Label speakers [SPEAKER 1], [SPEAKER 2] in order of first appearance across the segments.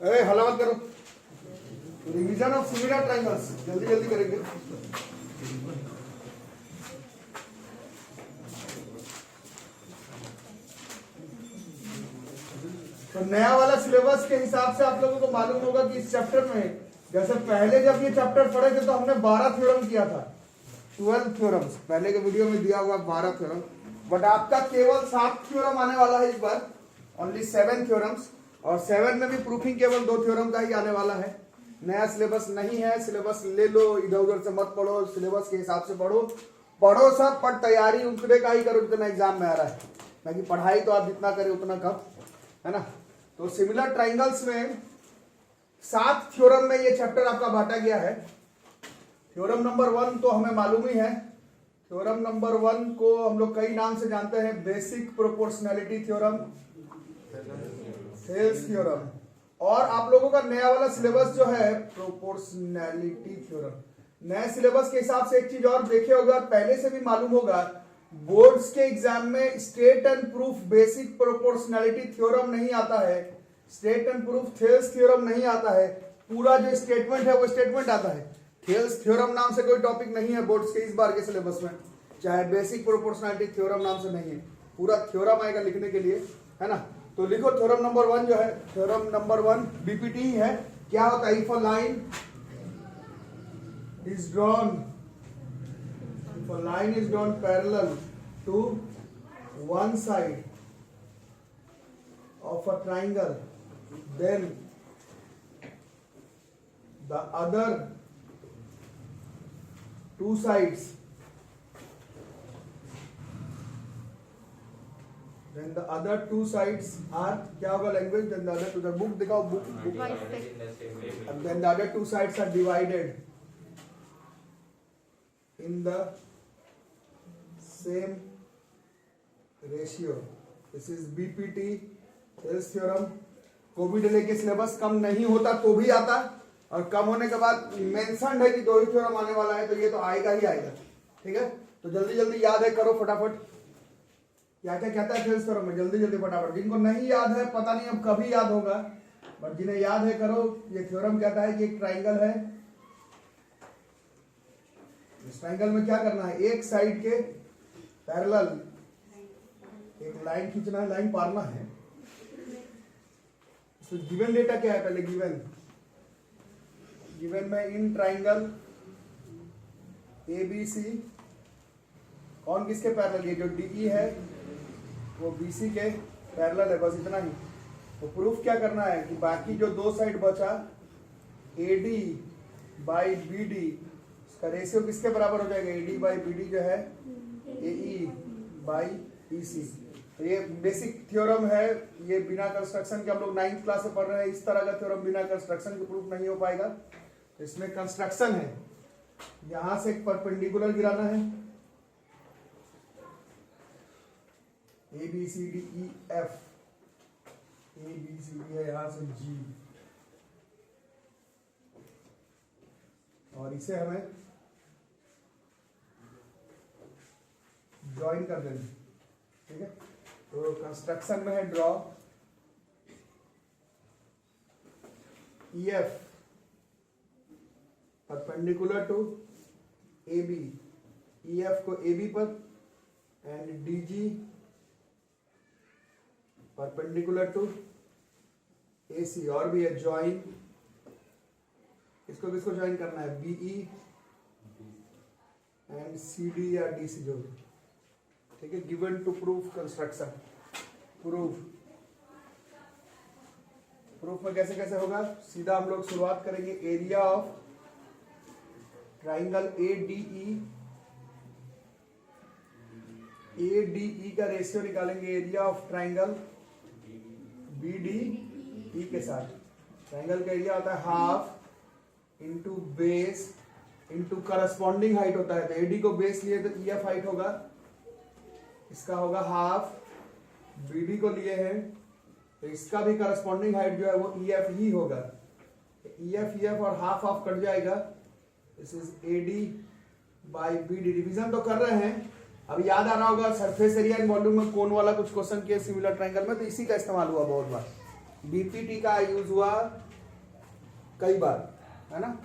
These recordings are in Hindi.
[SPEAKER 1] हल्ला मत करो। रिवीजन ऑफ सिमिलर ट्रायंगल्स जल्दी जल्दी करेंगे। तो नया वाला सिलेबस के हिसाब से आप लोगों को मालूम होगा कि इस चैप्टर में, जैसे पहले जब ये चैप्टर पढ़े थे तो हमने 12 थ्योरम किया था, 12 थ्योरम्स पहले के वीडियो में दिया हुआ 12 थ्योरम, बट आपका केवल 7 थ्योरम आने वाला है इस बार, ओनली 7 थ्योरम्स, और 7 में भी प्रूफिंग केवल 2 थ्योरम का ही आने वाला है। नया सिलेबस नहीं है, सिलेबस ले लो, इधर उधर से मत पढ़ो, सिलेबस के हिसाब से पढ़ो सब, पर तैयारी उतने का ही करो जितना एग्जाम में आ रहा है, बाकी पढ़ाई तो आप जितना करें उतना कम, है ना। तो सिमिलर ट्राइंगल्स में 7 थ्योरम में ये चैप्टर आपका बांटा गया है। थ्योरम नंबर 1 तो हमें मालूम ही है, थ्योरम नंबर 1 को हम लोग कई नाम से जानते हैं, basic proportionality theorem, Thales theorem, और आप लोगों का नया वाला सिलेबस जो है प्रोपोर्शनैलिटी थ्योरम। नए सिलेबस के हिसाब से एक चीज और देखे होगा, पहले से भी मालूम होगा, बोर्ड्स के एग्जाम में state and proof basic proportionality theorem नहीं आता है, state and proof Thales theorem नहीं आता है, पूरा जो स्टेटमेंट है वो स्टेटमेंट आता है। थेल्स थ्योरम नाम से कोई टॉपिक नहीं है बोर्ड्स के इस बार के सिलेबस में, चाहे बेसिक प्रोपोर्शनैलिटी थ्योरम नाम से नहीं है, पूरा थ्योरम आएगा लिखने के लिए, है ना। तो लिखो थ्योरम नंबर 1 जो है, थ्योरम नंबर 1 बीपीटी ही है। क्या होता है? If a line is drawn, if a line is drawn parallel to one side of a triangle, then the other 2 sides, then the other 2 sides are, क्या होगा language? then the other 2, the book दिखाओ, book, and then the other 2 sides are divided in the same ratio. this is BPT Thales theorem। Covid लेके सिलेबस कम नहीं होता तो भी आता, और कम होने के बाद मेंशन है कि 2 ही थ्योरम आने वाला है, तो ये तो आएगा ही आएगा, ठीक है। तो जल्दी जल्दी याद है, करो फटाफट, क्या क्या कहता है थेल्स थ्योरम में, जल्दी जल्दी फटाफट। जिनको नहीं याद है पता नहीं अब कभी याद होगा, बट जिन्हें याद है करो। ये थ्योरम कहता है कि एक ट्राइंगल है, इस ट्राइंगल में क्या करना है, एक साइड के पैरेलल एक लाइन खींचना है, लाइन पारना है। तो गिवन डेटा क्या है? पहले गिवन में इन ट्राइंगल ABC कौन किसके पैरेलल, ये जो DE है वो BC के पैरेलल है, बस इतना ही। तो प्रूफ क्या करना है कि बाकी जो 2 साइड बचा AD बाई BD, उसका रेशियो किसके बराबर हो जाएगा? AD बाई BD जो है AE बाई EC। तो ये बेसिक थ्योरम है, ये बिना कंस्ट्रक्शन के हम लोग 9th क्लास में पढ़ रहे हैं। इस तरह का थ्योरम बिना कंस्ट्रक्शन के प्रूफ नहीं हो पाएगा। तो इसमें कंस्ट्रक्शन है, यहां से एक परपेंडिकुलर गिराना है, ABCDEF, ABCD है यहां से G, और इसे हमें ज्वाइन कर देना, ठीक है। तो कंस्ट्रक्शन में है draw EF perpendicular to AB, EF को AB पर, and DG perpendicular to AC, और भी है ज्वाइन, इसको किसको ज्वाइन करना है? BE एंड CD या DC जो भी, ठीक है। Given to proof construction. Proof में कैसे कैसे होगा? सीधा हम लोग शुरुआत करेंगे, एरिया ऑफ ट्राइंगल ADE का रेशियो निकालेंगे एरिया ऑफ ट्राइंगल BDE के साथ। ट्राइंगल का एरिया होता है half into base into corresponding height होता है। तो AD को बेस लिए तो EF हाइट होगा, इसका होगा हाफ, BD को लिए हैं तो इसका भी करस्पॉन्डिंग हाइट जो है वो EF ही होगा। EF और हाफ हाफ कट जाएगा, this is AD by BD। Revision तो कर रहे हैं, अब याद आ रहा होगा सरफेस एरिया एंड वॉल्यूम में कोन वाला कुछ क्वेश्चन किए सिमिलर ट्राइंगल में, तो इसी का इस्तेमाल हुआ बहुत बार। BPT का यूज हुआ कई बार, है ना।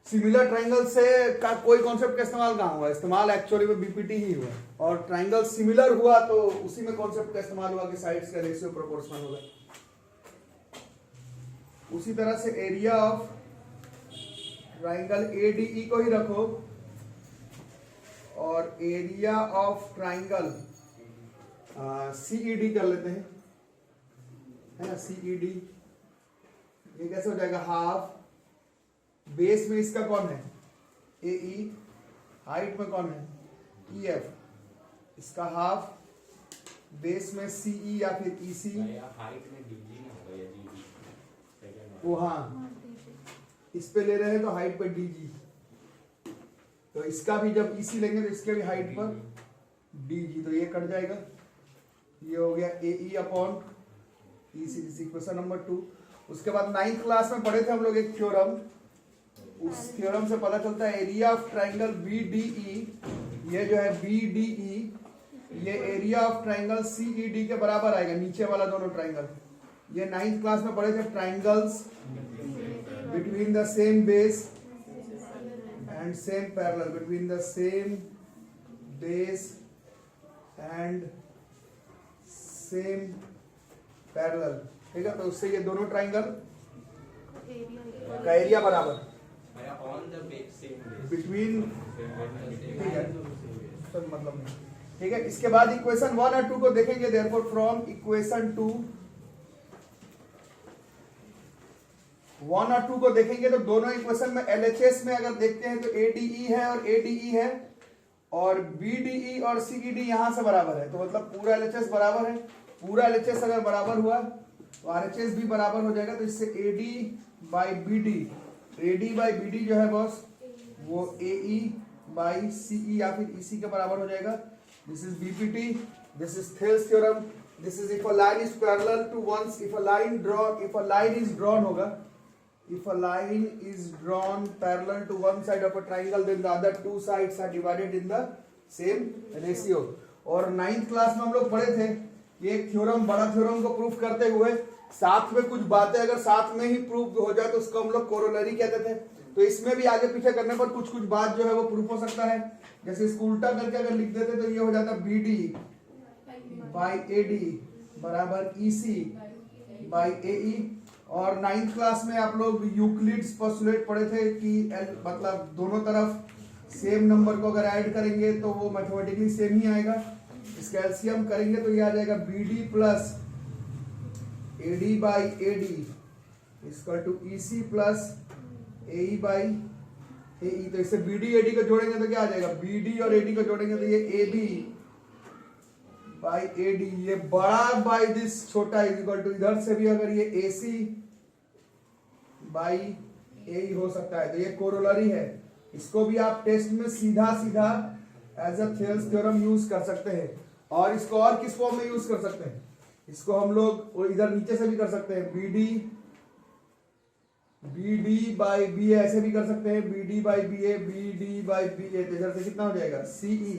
[SPEAKER 1] सिमिलर ट्राइंगल से का कोई कॉन्सेप्ट का इस्तेमाल कहाँ हुआ, इस्तेमाल एक्चुअली में बीपीटी ही हुआ, और ट्राइंगल सिमिलर हुआ तो उसी में कॉन्सेप्ट का इस्तेमाल हुआ कि साइड्स का रेशियो प्रोपोर्शनल होगा। उसी तरह से एरिया ऑफ ट्राइंगल एडीई को ही रखो, और एरिया ऑफ ट्राइंगल सीईडी कर लेते हैं, है ना। सीईडी ये कैसे हो जाएगा, हाफ बेस में इसका कौन है एई, हाइट में कौन है ईएफ, इसका हाफ बेस में सीई या फिर ईसी,
[SPEAKER 2] हाइट में डीजी ना होगा या जीजी,
[SPEAKER 1] वो हाँ इस पे ले रहे हैं तो हाइट पर डीजी, तो इसका भी जब ईसी लेंगे तो इसके भी हाइट पर डीजी, तो ये कट जाएगा, ये हो गया AE upon EC, this equation number 2। उसके बाद 9th क्लास में पढ़े थे हम लोग एक थ्योरम, उस थ्योरम से पता चलता है एरिया ऑफ ट्राइंगल बीडीई, ये जो है बीडीई, ये एरिया ऑफ ट्राइंगल सीईडी के बराबर आएगा, नीचे वाला दोनों ट्राइंगल। ये 9th क्लास में पढ़े थे, triangles between the same base and same parallel, between the same base and same parallel, ठीक है। तो उससे ये दोनों ट्राइंगल का एरिया बराबर बिटवीन, ठीक है, सब मतलब नहीं, ठीक है। इसके बाद इक्वेशन 1 और 2 को देखेंगे, देयरफॉर फ्रॉम इक्वेशन 1 और 2 को देखेंगे तो दोनों इक्वेशन में एलएचएस में अगर देखते हैं तो एडीई है और एडीई है, और बीडीई और सीईडी यहां से बराबर है, तो मतलब पूरा एलएचएस बराबर है। पूरा एलएचएस अगर बराबर हुआ तो आरएचएस भी बराबर हो जाएगा, तो इससे AD by BD, AD by BD जो है बॉस वो एई बाई सीई या फिर ईसी के बराबर हो जाएगा। This is BPT, this is Thales theorem, this is if a line is parallel to ones, if a line is drawn होगा, if a line is drawn parallel to one side of a triangle then the other two sides are divided in the same ratio। और 9th क्लास में हम लोग पढ़े थे एक थ्योरम, बड़ा थ्योरम को प्रूफ करते हुए साथ में कुछ बातें अगर साथ में ही प्रूफ हो जाए तो उसको हम लोग कोरोलरी कहते थे। तो इसमें भी आगे पीछे करने पर कुछ कुछ बात जो है वो प्रूफ हो सकता है, जैसे इसको उल्टा करके अगर लिख देते तो ये हो जाता B D by A D बराबर ई सी बाई ए ई। और 9th क्लास में आप लोग यूक्लिड्स पोस्टुलेट पढ़े थे कि मतलब दोनों तरफ सेम नंबर को अगर ऐड करेंगे तो वो मैथमेटिकली सेम ही आएगा। इसका एलसीएम करेंगे तो ये आ जाएगा B D plus A D by A D equal to E C plus A E by A E. तो इससे बी डी ए डी को जोड़ेंगे तो क्या आ जाएगा, बी डी और ए डी को जोड़ेंगे तो ये A B by A D, ये बड़ा बाई दिस छोटा इज इक्वल टू, इधर से भी अगर ये ए सी बाई ए हो सकता है तो ये कोरोलरी है। इसको भी आप टेस्ट में सीधा सीधा as a Thales theorem use कर सकते हैं। और इसको और किस फॉर्म में यूज कर सकते हैं, इसको हम लोग इधर नीचे से भी कर सकते हैं, B D by B A ऐसे भी कर सकते हैं, B D by B A, B D by B A, तो इधर से कितना हो जाएगा सीई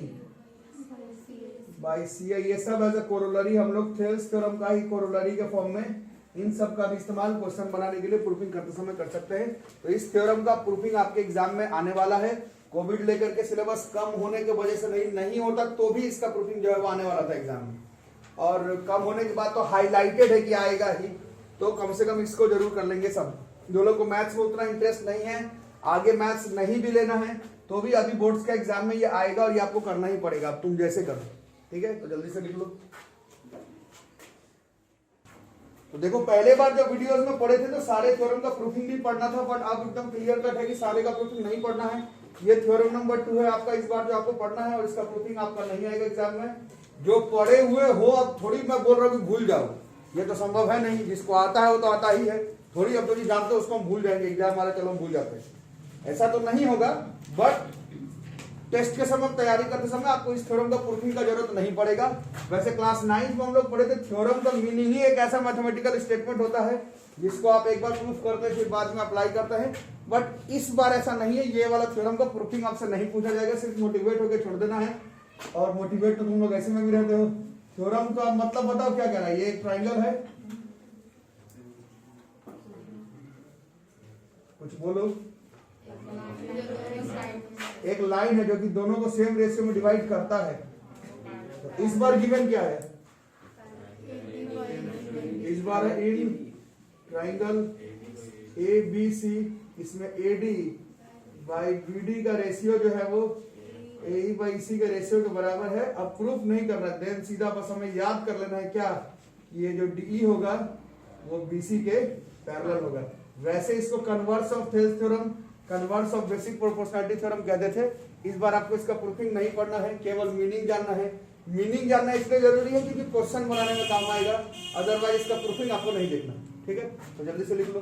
[SPEAKER 1] बाई सी। ये सब एज अ कोरोलरी हम लोग थेल्स थ्योरम का ही कोरोलरी के फॉर्म में इन सब का भी इस्तेमाल क्वेश्चन बनाने के लिए प्रूफिंग करते समय कर सकते हैं। तो इस थ्योरम का प्रूफिंग आपके एग्जाम में आने वाला है। कोविड लेकर के सिलेबस कम होने की वजह से नहीं होता तो भी इसका प्रूफिंग जो है वो आने वाला था एग्जाम में, और कम होने के बाद तो हाईलाइटेड है कि आएगा ही, तो कम से कम इसको जरूर कर लेंगे सब। जो लोग को मैथ्स में उतना इंटरेस्ट नहीं है, आगे मैथ्स नहीं भी लेना है, तो भी अभी बोर्ड्स का एग्जाम में ये आएगा और ये आपको करना ही पड़ेगा, अब तुम जैसे करो, ठीक है। तो जल्दी से लिख लो। तो देखो पहले बार जब वीडियोस में पढ़े थे तो सारे थ्योरम का प्रूफिंग भी पढ़ना था, बट अब एकदम क्लियर कट है कि सारे का प्रूफिंग नहीं पढ़ना है। ये थ्योरम नंबर 2 है आपका इस बार जो आपको पढ़ना है, और इसका प्रूफिंग आपका नहीं आएगा एग्जाम में। जो पढ़े हुए हो, अब थोड़ी मैं बोल रहा हूँ भूल जाओ, ये तो संभव है नहीं। जिसको आता है वो तो आता ही है, थोड़ी अब जो नहीं जानते उसको हम भूल जाएंगे, एग्जाम वाला चलो हम भूल जाते हैं, ऐसा तो नहीं होगा। बट टेस्ट के समय तैयारी करते समय आपको इस थ्योरम का प्रूफिंग का जरूरत नहीं पड़ेगा। वैसे क्लास 9 में हम लोग पढ़े थे थ्योरम का मीनिंग ही एक ऐसा मैथमेटिकल स्टेटमेंट होता है जिसको आप एक बार प्रूफ करते हैं फिर बाद में अप्लाई करते हैं, बट इस बार ऐसा नहीं है। ये वाला थ्योरम का प्रूफिंग आपसे नहीं पूछा जाएगा, सिर्फ मोटिवेट होकर छोड़ देना है। और मोटिवेट तो तुम लोग ऐसे में भी रहते हो। थ्योरम का मतलब बताओ क्या कह रहा है, ये एक ट्राइंगल है, कुछ बोलो। एक लाइन है जो कि दोनों को सेम रेशियो में डिवाइड करता है। तो इस बार गिवन क्या है? इस बार है in triangle A B C, इसमें A D by B D का रेशियो जो है वो ए ई बाई सी के रेशियो के बराबर है। अब प्रूफ नहीं करना, देन सीधा बस हमें याद कर लेना है क्या, ये जो डी होगा वो बी सी के पैरेलल होगा। वैसे इसको converse of Thales theorem, converse of basic proportionality theorem कहते थे। इस बार आपको इसका प्रूफिंग नहीं पढ़ना है, केवल मीनिंग जानना है। मीनिंग जानना इसलिए जरूरी है क्योंकि क्वेश्चन बनाने में काम आएगा, अदरवाइज इसका प्रूफिंग आपको नहीं देखना। ठीक है, तो जल्दी से लिख लो।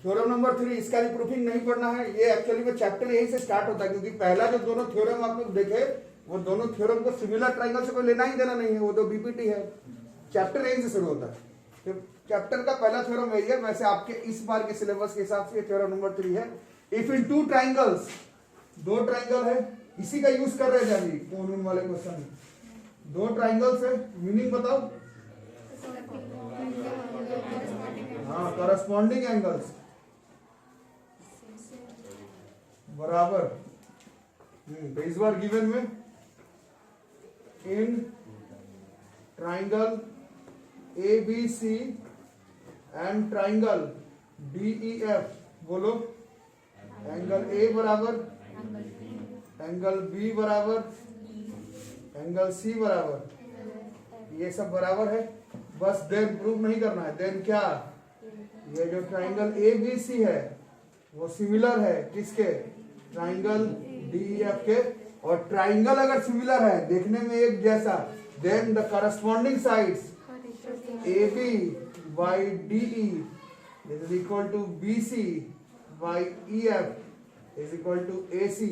[SPEAKER 1] थ्योरम नंबर 3, इसका भी प्रूफिंग नहीं पढ़ना है। ये एक्चुअली में चैप्टर यही से स्टार्ट होता है, क्योंकि पहला जो दोनों थ्योरम आप लोग देखे वो दोनों थ्योरम को सिमिलर ट्राइंगल से कोई लेना ही देना नहीं है, वो तो बीपीटी है। चैप्टर यही से शुरू होता है, तो चैप्टर का पहला थ्योरम यही है। वैसे आपके इस बार के सिलेबस के हिसाब से थ्योरम नंबर 3 है। इफ इन टू ट्राइंगल्स, दो ट्राइंगल है, इसी का यूज कर रहे हैं अभी कॉमन वाले क्वेश्चन। दो ट्राइंगल्स है, मीनिंग बताओ। हाँ, करस्पॉन्डिंग एंगल्स बराबर। तो इस बार गिवन में in triangle A B C and triangle D E F, बोलो। एंगल ए बराबर, एंगल बी बराबर, एंगल सी बराबर, ये सब बराबर है। बस देन प्रूफ नहीं करना है। देन क्या, ये जो ट्राइंगल ए बी सी है वो सिमिलर है किसके, ट्राइंगल डी ई एफ के। और ट्राइंगल अगर सिमिलर है, देखने में एक जैसा, then the corresponding sides A B by D E is equal to B C by E F is equal to A C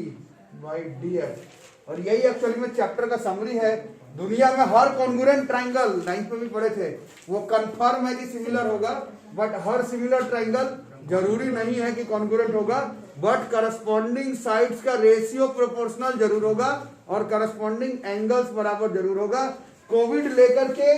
[SPEAKER 1] by D F. और यही एक्चुअली में चैप्टर का समरी है। दुनिया में हर कॉन्ग्रुएंट ट्राइंगल, 9th में भी पढ़े थे, वो कंफर्म है कि सिमिलर होगा, बट हर सिमिलर ट्राइंगल जरूरी नहीं है कि कॉन्ग्रुएंट होगा, बट करस्पॉन्डिंग साइड्स का रेशियो प्रोपोर्शनल जरूर होगा और करस्पॉन्डिंग एंगल्स बराबर जरूर होगा। कोविड लेकर के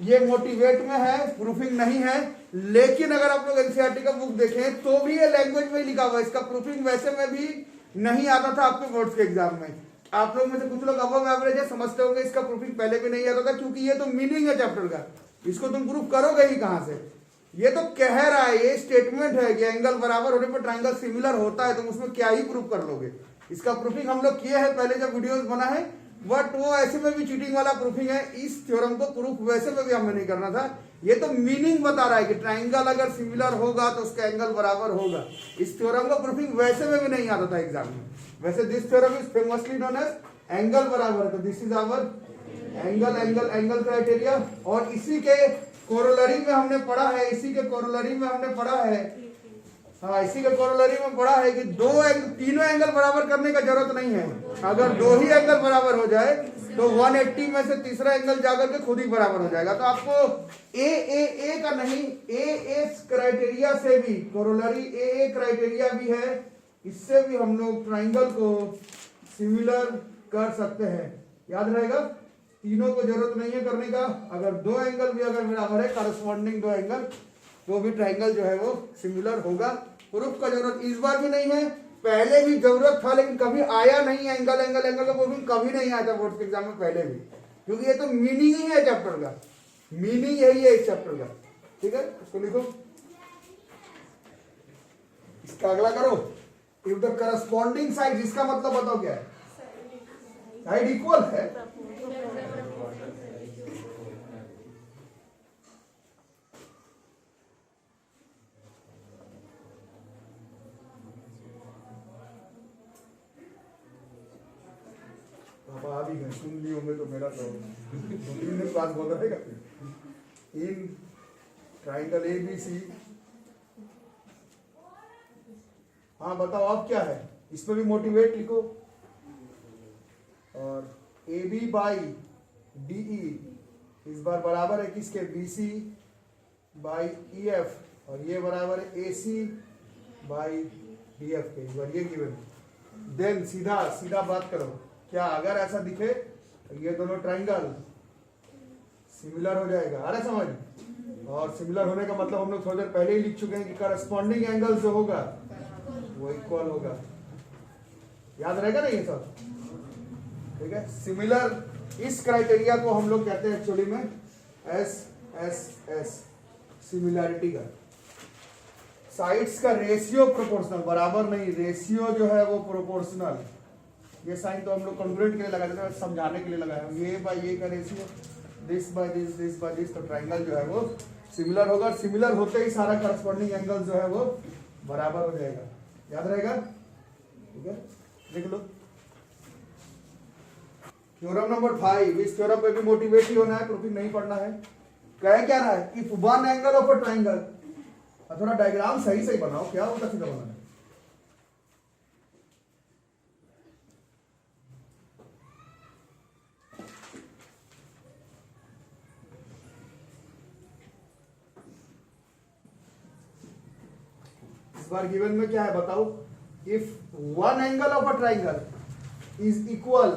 [SPEAKER 1] ये मोटिवेट में है, प्रूफिंग नहीं है। लेकिन अगर आप लोग एनसीईआरटी का बुक देखें तो भी ये लैंग्वेज में ही लिखा हुआ है। इसका प्रूफिंग वैसे में भी नहीं आता था आपके बोर्ड्स के एग्जाम में। आप लोग में से कुछ लोग अबव एवरेज है, समझते होंगे इसका प्रूफिंग पहले भी नहीं आता था, क्योंकि ये तो मीनिंग है चैप्टर का, इसको तुम प्रूफ करोगे ही कहां से। ये तो कह रहा है, ये स्टेटमेंट है कि एंगल बराबर होने पर ट्राइंगल सिमिलर होता है, तुम उसमें क्या ही प्रूफ कर लोगे। इसका प्रूफिंग हम लोग किए हैं पहले जब वीडियोस बना है, बट वो ऐसे में भी चीटिंग वाला प्रूफिंग है। इस थ्योरम को प्रूफ वैसे में भी हमें नहीं करना था। ये तो मीनिंग बता रहा है कि ट्राइंगल अगर सिमिलर होगा तो उसका एंगल बराबर होगा। इस थ्योरम को प्रूफिंग वैसे में भी नहीं आता था एग्जाम में। वैसे this theorem is famously known as angle बराबर, तो this is our angle angle angle criteria. और इसी के कोरोलरी में हमने पढ़ा है, इसी के कोरोलरी में हमने पढ़ा है, हाँ इसी के कोरोलरी में पढ़ा है कि तीनों एंगल बराबर करने का जरूरत नहीं है। अगर दो ही एंगल बराबर हो जाए तो 180 में से तीसरा एंगल जाकर के खुद ही बराबर हो जाएगा। तो आपको ए का नहीं, ए क्राइटेरिया से भी, कोरोलरी ए क्राइटेरिया भी है, इससे भी हम लोग ट्राइंगल को सिमिलर कर सकते हैं। याद रहेगा, तीनों को जरूरत नहीं है करने का। अगर दो एंगल भी अगर बराबर है, करस्पॉन्डिंग दो एंगल, तो भी ट्राइंगल जो है वो सिमिलर होगा। प्रूफ का जरूरत इस बार भी नहीं है, पहले भी जरूरत था लेकिन कभी आया नहीं। एंगल एंगल एंगल का प्रूफिंग कभी नहीं आया था बोर्ड के एग्जाम में पहले भी, क्योंकि ये तो मीनिंग ही है चैप्टर का, मीनिंग यही है इस चैप्टर का। ठीक है, इसको लिखो। इसका अगला करो, इफ द करस्पॉन्डिंग साइड, इसका मतलब बताओ क्या है, साइड इक्वल है। आ भी गए, सुन लिए होंगे तो मेरा तो ने बात बोल रहेगा। इन ट्राइंगल ए बी सी, हाँ बताओ अब क्या है, इसमें भी मोटिवेट लिखो। और A B by D E इस बार बराबर है किसके, B C by E F, और ये बराबर है A C by D F के। इस बार ये गिवन। देन सीधा सीधा बात करो, क्या अगर ऐसा दिखे तो ये दोनों ट्राइंगल सिमिलर हो जाएगा। आ रहा समझ, और सिमिलर होने का मतलब हम लोग थोड़ी देर पहले ही लिख चुके हैं कि करस्पॉन्डिंग एंगल जो होगा वो इक्वल होगा। याद रहेगा ना ये सब? ठीक है। सिमिलर, इस क्राइटेरिया को हम लोग कहते हैं एक्चुअली में एस, सिमिलैरिटी का। साइड्स का रेशियो प्रोपोर्शनल, बराबर नहीं, रेशियो जो है वो प्रोपोर्शनल। ये साइन तो हम लोग कॉन्ग्रुएंट के लिए लगा देते हैं, समझाने के लिए लगाया। ये बाय ये का ratio, this by this, this by this, तो ट्राइंगल जो है वो सिमिलर होगा। सिमिलर होते ही सारा करस्पॉन्डिंग एंगल जो है वो बराबर हो जाएगा। याद रहेगा? ठीक है, देख लो। थ्योरम नंबर 5, इस थ्योरम पे भी मोटिवेट ही होना है, प्रूफिंग नहीं पढ़ना है। कह क्या रहा है? If one angle of a triangle, थोड़ा डायग्राम सही सही बनाओ, क्या होता सीधा बनाना है। इस बार गिवन में क्या है बताओ? If one angle of a triangle is equal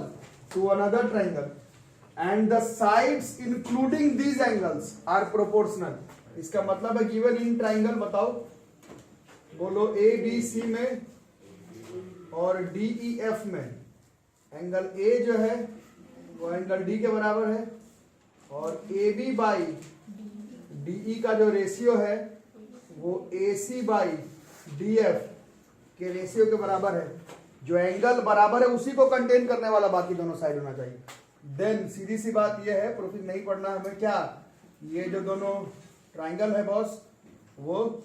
[SPEAKER 1] to another triangle and the sides including these angles are proportional. इसका मतलब है गिवन इन ट्राइंगल, बताओ बोलो, ए बी सी में और डी ई एफ में एंगल ए जो है वो एंगल डी के बराबर है, और A B by D E का जो रेशियो है वो A C by D F के रेशियो के बराबर है। जो एंगल बराबर है उसी को कंटेन करने वाला बाकी दोनों साइड होना चाहिए। देन सीधी सी बात यह है, प्रूफिंग नहीं पढ़ना हमें, क्या ये जो दोनों ट्राइंगल है बॉस वो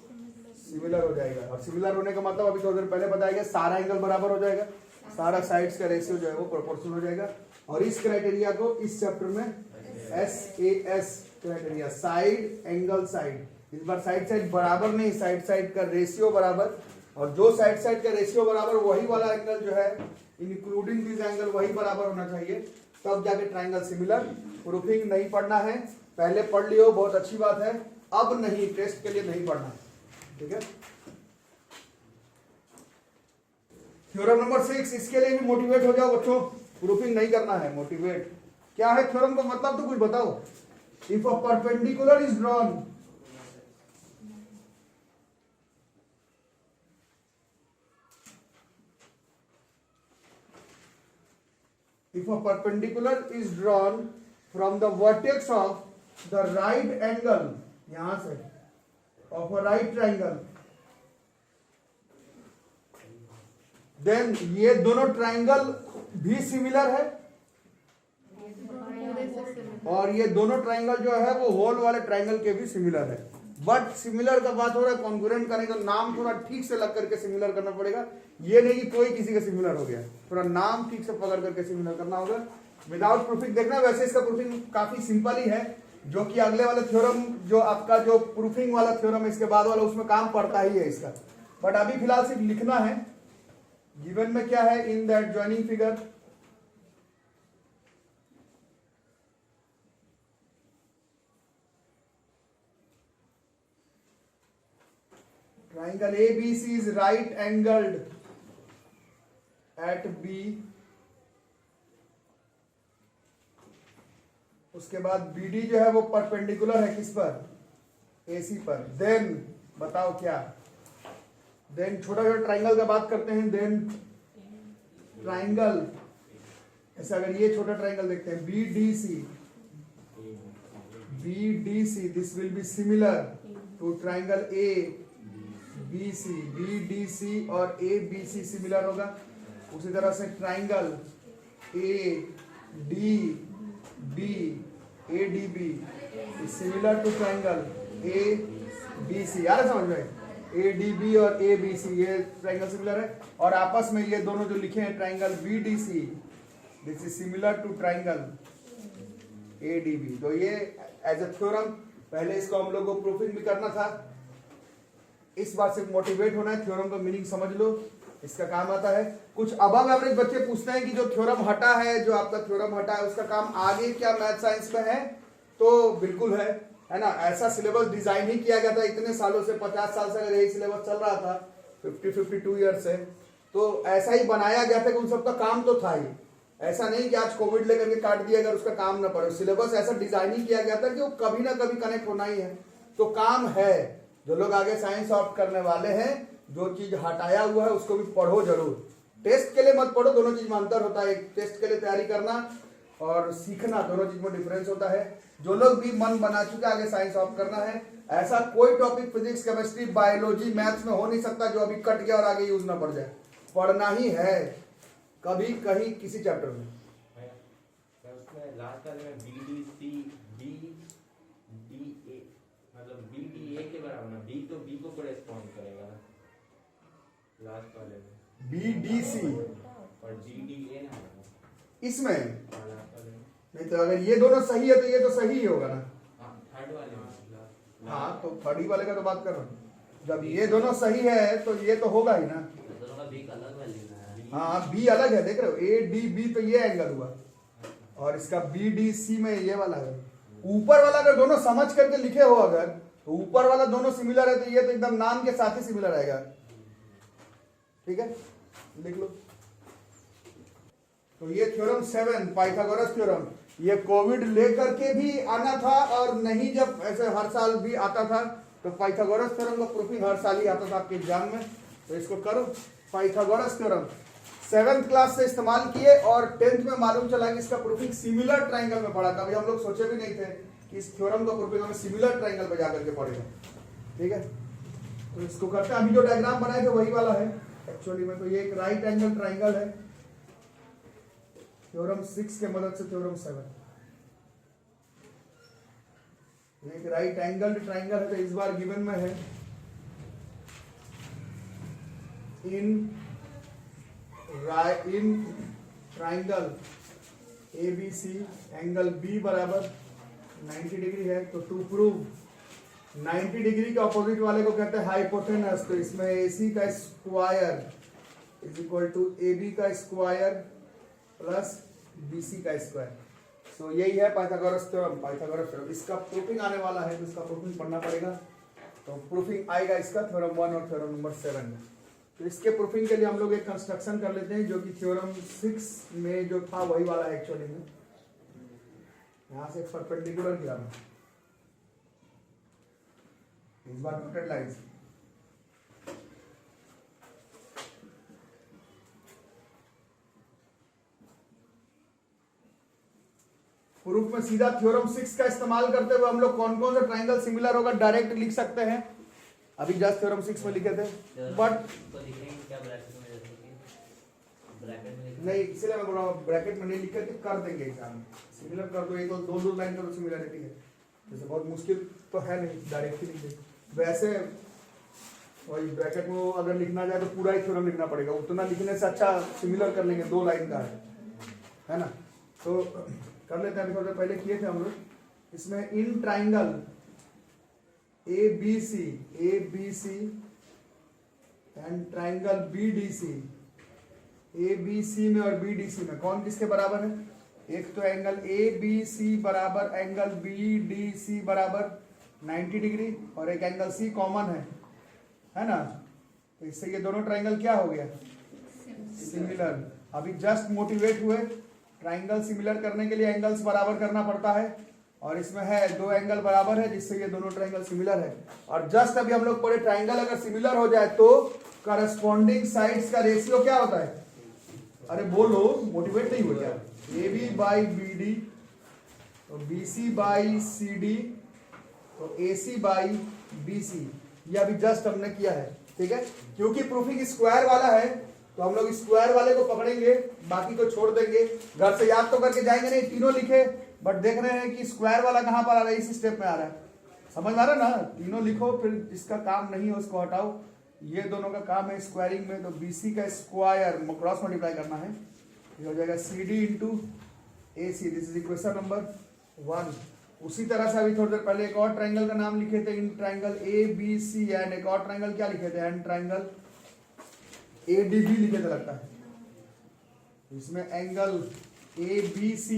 [SPEAKER 1] सिमिलर हो जाएगा। और सिमिलर होने का मतलब अभी थोड़ी देर पहले बताया गया, सारा एंगल बराबर हो जाएगा, सारा साइड्स का रेशियो जो है वो प्रोपोर्शनल हो जाएगा। और इस क्राइटेरिया को इस चैप्टर में SAS criteria, side angle side. इस बार साइड बराबर नहीं, साइड का रेशियो बराबर, और जो साइड का रेशियो बराबर वही वाला एंगल जो है इंक्लूडिंग दिस एंगल वही बराबर होना चाहिए, तब जाके ट्राइंगल सिमिलर। प्रूफिंग नहीं पढ़ना है, पहले पढ़ लियो, बहुत अच्छी बात है, अब नहीं, टेस्ट के लिए नहीं पढ़ना है। ठीक है। थ्योरम नंबर 6, इसके लिए भी मोटिवेट हो जाओ बच्चों, प्रूफिंग नहीं करना है, मोटिवेट। क्या है थ्योरम का मतलब तो कुछ बताओ। If a perpendicular is drawn, if a perpendicular is drawn from the vertex of the right angle, यहां से of a right triangle, then ये दोनों ट्राइंगल भी सिमिलर है, और ये दोनों ट्राइंगल जो है वो होल वाले ट्राइंगल के भी सिमिलर है। बट सिमिलर का बात हो रहा है, कॉन्ग्रुएंट करने का नाम थोड़ा ठीक से लग करके सिमिलर करना पड़ेगा। ये नहीं कि कोई किसी का सिमिलर हो गया, थोड़ा नाम ठीक से पकड़ करके सिमिलर करना होगा। विदाउट प्रूफिंग देखना, वैसे इसका प्रूफिंग काफी सिंपल ही है, जो कि अगले वाले थ्योरम, जो आपका जो प्रूफिंग वाला थ्योरम है इसके बाद वाला, उसमें काम पड़ता ही है इसका। बट अभी फिलहाल सिर्फ लिखना है। गिवन में क्या है? In that joining figure triangle ABC is right angled at B, उसके बाद BD जो है वो परपेंडिकुलर है किस पर? AC पर। देन बताओ क्या? देन छोटा छोटा ट्राइंगल का बात करते हैं। देन ट्राइंगल, ऐसा अगर ये छोटा ट्राइंगल देखते हैं BDC, this will be similar to triangle ABC, BDC और ABC सिमिलर होगा। उसी तरह से triangle ADB similar to triangle ABC। यार समझ में? ADB और ABC ये ट्राइंगल सिमिलर है, और आपस में ये दोनों जो लिखे हैं triangle BDC, this is similar to triangle ADB। तो ये एज अ थ्योरम, पहले इसको हम लोग को प्रूफिंग भी करना था, इस बात से मोटिवेट होना है। थ्योरम का मीनिंग समझ लो, इसका काम आता है। कुछ अबव एवरेज बच्चे पूछते हैं कि जो थ्योरम हटा है, जो आपका थ्योरम हटा है, उसका काम आगे क्या मैथ साइंस में है? तो बिल्कुल है ना। ऐसा सिलेबस डिजाइन ही किया गया था इतने सालों से, 50 साल से अगर यही सिलेबस चल रहा था, 52 ईयर से, तो ऐसा ही बनाया गया था कि उन सबका काम तो था ही। ऐसा नहीं कि आज कोविड लेकर के काट दिया अगर उसका काम ना पड़े। सिलेबस ऐसा डिजाइन ही किया गया था कि वो कभी ना कभी कनेक्ट होना ही है। तो काम है। जो लोग आगे साइंस ऑप्ट करने वाले हैं, जो चीज हटाया हुआ है उसको भी पढ़ो जरूर। टेस्ट के लिए मत पढ़ो, दोनों चीज में अंतर होता है। एक टेस्ट के लिए तैयारी करना और सीखना, दोनों चीज में डिफरेंस होता है। जो लोग भी मन बना चुके आगे साइंस ऑप्ट करना है, ऐसा कोई topic physics, chemistry, biology, maths में हो नहीं सकता जो अभी कट गया और आगे यूज ना पड़ जाए। पढ़ना ही है कभी कहीं किसी चैप्टर में।
[SPEAKER 2] उसमें लास्ट वाले में BDC BDA मतलब BDA के बराबर ना, B तो B को करेस्पॉन्ड करेगा ना लास्ट वाले में,
[SPEAKER 1] BDC
[SPEAKER 2] और GDA ना
[SPEAKER 1] इसमें
[SPEAKER 2] लास्ट वाले में।
[SPEAKER 1] नहीं तो अगर ये दोनों सही है तो ये तो सही ही होगा ना।
[SPEAKER 2] थर्ड वाले में
[SPEAKER 1] हाँ तो थर्ड ही वाले का तो बात कर रहा हूँ। जब ये दोनों सही है तो ये तो होगा ही ना।
[SPEAKER 3] दोनों का B का अलग वैल्यू है।
[SPEAKER 1] हाँ बी अलग है, देख रहे हो, ADB तो ये एंगल हुआ और इसका BDC में ये वाला है। ऊपर वाला अगर दोनों समझ करके लिखे हो अगर, तो ऊपर वाला दोनों सिमिलर है तो ये तो एकदम नाम के साथ ही सिमिलर आएगा। ठीक है, लिख लो। तो ये थ्योरम 7 पाइथागोरस थ्योरम, ये कोविड लेकर के भी आना था और नहीं, जब ऐसे हर साल भी आता था तो पाइथागोरस थ्योरम का प्रूफिंग हर साल ही आता था आपके एग्जाम में। तो इसको करो, पाइथागोरस थ्योरम 7th क्लास से इस्तेमाल किए और 10th में मालूम चला कि इसका प्रूफिंग सिमिलर ट्राइंगल में पड़ा। कभी हम लोग सोचे भी नहीं थे कि इस थ्योरम का प्रूफिंग हमें सिमिलर ट्राइंगल पे जाकर के पड़ेगा। ठीक है, तो इसको करते हैं। अभी जो डायग्राम बनाए थे वही वाला है एक्चुअली में। तो ये एक राइट एंगल ट्राइंगल है, थ्योरम 6 के मदद से थ्योरम 7। एक राइट एंगल ट्राइंगल है, तो इस बार गिवन में है in triangle ABC angle B बराबर 90 डिग्री है। तो टू प्रूव 90 डिग्री के ऑपोजिट वाले को कहते हैं हाइपोटेनस। तो इसमें AC का square is equal to AB का स्क्वायर प्लस BC का स्क्वायर। सो यही है पाइथागोरस थ्योरम। पाइथागोरस थ्योरम इसका प्रूफिंग आने वाला है तो इसका प्रूफिंग पढ़ना पड़ेगा। तो प्रूफिंग आएगा इसका थ्योरम 1 और थ्योरम नंबर 7 में। तो इसके प्रूफिंग के लिए हम लोग एक कंस्ट्रक्शन कर लेते हैं जो कि थ्योरम 6 में जो था वही वाला है एक्चुअली में। यहां से परपेंडिकुलर गिराना, इस बार डॉटेड लाइंस। प्रूफ में सीधा थ्योरम 6 का इस्तेमाल करते हुए हम लोग कौन कौन सा ट्राइंगल सिमिलर होगा डायरेक्ट लिख सकते हैं। अभी जस्ट थ्योरम 6 में लिखे थे, बट
[SPEAKER 3] तो लिखेंगे क्या ब्रैकेट में, जैसे कि ब्रैकेट में
[SPEAKER 1] नहीं, इसलिए मैं बोल रहा हूँ ब्रैकेट में नहीं लिख करके कर देंगे एग्जाम में। सिमिलर कर दो, एक दो लाइन का तो सिमिलरिटी है, जैसे बहुत मुश्किल तो है नहीं, डायरेक्ट ही लिख देंगे। वैसे वही ब्रैकेट में अगर लिखना जाए तो पूरा ही थ्योरम लिखना पड़ेगा, उतना लिखने से अच्छा सिमिलर कर लेंगे, 2 लाइन का है ना। तो कर लेते हैं। अभी थोड़ा पहले किए थे हम लोग। इसमें इन triangle ABC and triangle BDC, ABC में और BDC में कौन किसके बराबर है? एक तो एंगल ABC बराबर एंगल BDC बराबर 90 डिग्री और एक एंगल C कॉमन है ना। तो इससे ये दोनों ट्राइंगल क्या हो गया? सिमिलर। अभी जस्ट मोटिवेट हुए, ट्राइंगल सिमिलर करने के लिए एंगल्स बराबर करना पड़ता है और इसमें है 2 एंगल बराबर है जिससे ये दोनों ट्राइंगल सिमिलर है। और जस्ट अभी हम लोग पढ़े ट्राइंगल अगर सिमिलर हो जाए तो करस्पॉन्डिंग साइड्स का रेशियो क्या होता है? अरे बोलो, मोटिवेट नहीं हो गया। AB बाई BD तो BC बाई CD तो AC बाई BC, ये अभी जस्ट हमने किया है। ठीक है, क्योंकि प्रूफिंग स्क्वायर वाला है तो हम लोग स्क्वायर वाले को पकड़ेंगे, बाकी को छोड़ देंगे। घर से याद तो करके जाएंगे नहीं, तीनों लिखे, बट देख रहे हैं कि स्क्वायर वाला कहां पर आ रहा है, इस स्टेप में आ रहा है। समझ आ रहा है ना? तीनों लिखो, फिर जिसका काम नहीं है उसको हटाओ। ये दोनों का काम है स्क्वायरिंग में। तो BC का स्क्वायर क्रॉस मल्टीप्लाई करना है, ये हो जाएगा CD into AC। This is equation number 1। उसी तरह से अभी थोड़ी देर पहले एक और ट्राइंगल का नाम लिखे थे, इन ट्राइंगल ABC एंड एक और ट्राइंगल क्या लिखे थे? एंड ट्राइंगल ADB लिखे थे लगता है। इसमें एंगल ABC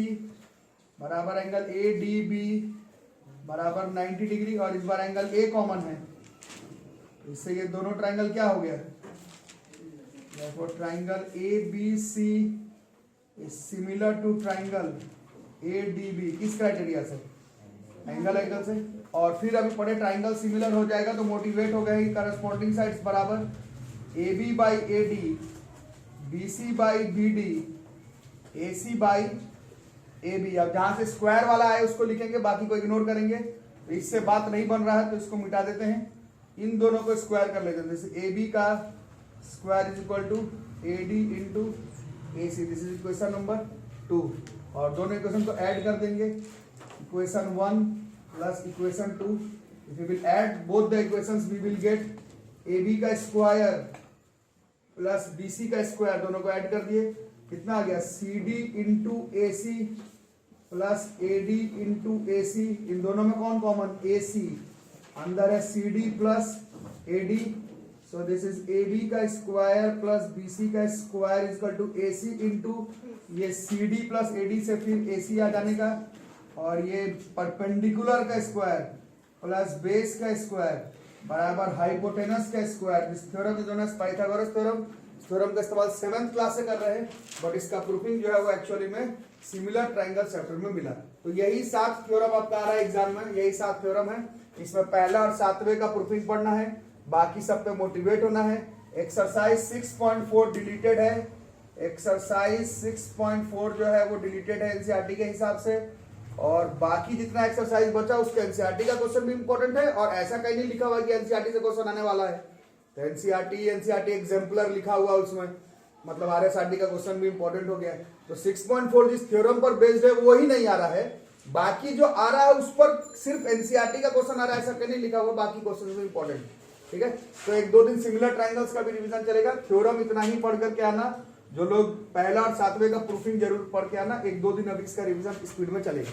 [SPEAKER 1] बराबर एंगल ADB बराबर 90 डिग्री और इस बार एंगल A कॉमन है, इससे ये दोनों ट्राइंगल क्या हो गया? Triangle ABC is similar to triangle ADB। किस क्राइटेरिया से? एंगल से। और फिर अभी पढ़े ट्राइंगल सिमिलर हो जाएगा तो मोटिवेट हो गए करस्पॉन्डिंग साइड्स बराबर A B by A D, B C by B D, A C by A B. अब जहां से स्क्वायर वाला है उसको लिखेंगे, बाकी को इग्नोर करेंगे। तो इससे बात नहीं बन रहा है तो इसको मिटा देते हैं, इन दोनों को स्क्वायर कर लेते हैं। जैसे ए बी का square is equal to A D into A C, this is equation number 2। और दोनों इक्वेशन को ऐड कर देंगे, equation 1 plus equation 2। If we will add both the equations we will get A B का स्क्वायर प्लस बी सी का स्क्वायर, दोनों को ऐड कर दिए, कितना आ गया C D into A C plus A D into A C. इन दोनों में कौन कॉमन, ए सी, अंदर है C D plus A D. So this is A B का स्क्वायर प्लस बी सी का square is equal to A C into ये C D plus A D से फिर ए सी आ जाने का, और ये परपेंडिकुलर का स्क्वायर प्लस बेस का स्क्वायर बराबर हाइपोटेनस का square. This theorem is known as Pythagoras theorem. Theorem का इस्तेमाल 7th क्लास से कर रहे हैं, बट इसका प्रूफिंग जो है वो एक्चुअली में सिमिलर ट्रायंगल चैप्टर में मिला। तो यही 7 थ्योरम आपका आ रहा है एग्जाम में, यही 7 थ्योरम है। इसमें पहला और 7वें का प्रूफिंग पढ़ना है, बाकी सब पे मोटिवेट होना है। एक्सरसाइज 6.4 डिलीटेड है, एक्सरसाइज 6.4 जो है वो डिलीटेड है एनसीईआरटी के हिसाब से, और बाकी जितना एक्सरसाइज बचा उसके एनसीईआरटी का क्वेश्चन भी इंपॉर्टेंट है। और ऐसा कहीं नहीं लिखा हुआ कि एनसीईआरटी से क्वेश्चन आने वाला है, तो एनसीईआरटी एग्जाम्पलर लिखा हुआ उसमें, मतलब आरएसआरटी का क्वेश्चन भी इंपॉर्टेंट हो गया है। तो 6.4 जिस थ्योरम पर बेस्ड है वो ही नहीं आ रहा है, बाकी जो आ रहा है उस पर सिर्फ एनसीईआरटी का क्वेश्चन आ रहा है, ऐसा कहीं नहीं लिखा हुआ, बाकी क्वेश्चन भी इंपॉर्टेंट। ठीक है, तो 1-2 दिन सिमिलर ट्रायंगल्स का भी रिवीजन चलेगा। थ्योरम इतना ही पढ़ करके आना, जो लोग पहला और 7वें का प्रूफिंग जरूर पढ़ के आना। 1-2 दिन अभी इसका रिवीजन स्पीड में चलेगा।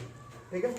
[SPEAKER 1] ठीक है।